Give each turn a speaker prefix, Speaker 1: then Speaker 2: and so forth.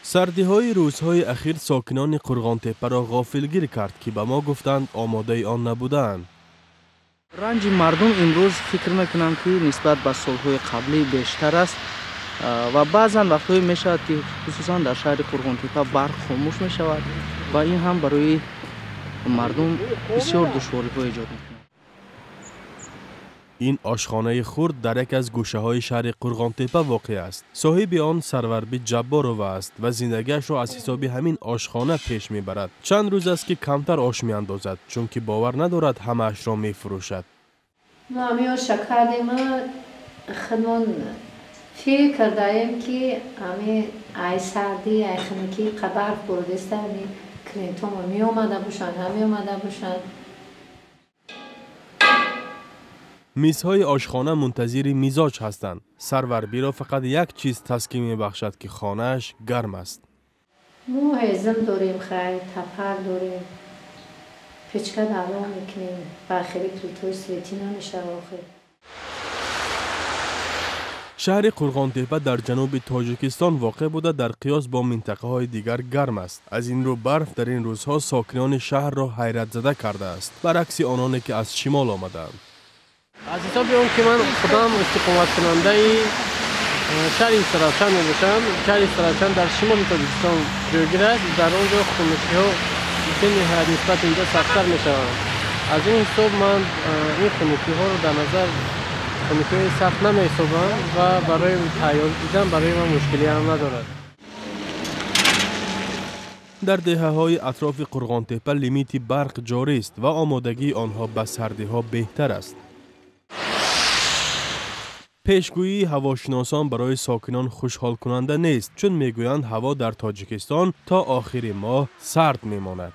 Speaker 1: سردی‌های روزهای اخیر ساکنان قرغان‌تپه را غافلگیر کرد که به ما گفتند آماده آن نبودند.
Speaker 2: رنج مردم امروز فکر میکنم که نسبت به سالهای قبلی بیشتر است و بعضا وقت‌های میشود که خصوصا در شهر قرغان‌تپه برق خاموش میشود و این هم برای مردم بسیار دشواری‌های ایجاد می‌کند.
Speaker 1: این آشخانه خرد در یک از گوشه‌های شهر قرغان‌تپه واقع است. صاحب آن سروربی جبارو است و زندگیش را از حساب همین آشخانه پیش میبرد. چند روز است که کمتر آش میاندازد چون که باور ندارد همه اش را میفروشد.
Speaker 3: ما همی شکر ما خودمون فکر کردیم که همی ای سردی ای خنکی قبر بردست همی کلینتون می اومده باشند همی اومده باشند.
Speaker 1: میزهای آشخانه منتظر میزاج هستند. سروربی را فقط یک چیز تسکین میبخشد که خانه‌اش گرم است.
Speaker 3: ما هزم داریم خیلی تپر داریم. پیچکه دارم میکنیم. باخری توی سویتینا میشه آخر.
Speaker 1: شهر قرغان‌تپه در جنوب تاجیکستان واقع بوده در قیاس با منطقه های دیگر گرم است. از این رو برف در این روزها ساکنان شهر را حیرت زده کرده است. برعکس آنانی که از شمال آمدند.
Speaker 4: از حساب اون که من خودم استقامت کننده شهر سرافشان میباشم. شهر سرافشان در شمال تاجیکستان جایگیر است. در اونجا خنکی‌ها نهایت نسبت اینجا سخت‌تر میشوند. از این حساب من این خنکی‌ها رو در نظر خنکی‌های سخت نمی‌حسابم و برای تیار دیدن برای من مشکلی هم ندارد.
Speaker 1: در دهه‌های اطراف قرغان‌تپه لیمیت برق جاری است و آمادگی آنها به سردی‌ها بهتر است. پیشگویی هواشناسان برای ساکنان خوشحال کننده نیست چون میگویند هوا در تاجیکستان تا آخر ماه سرد میماند.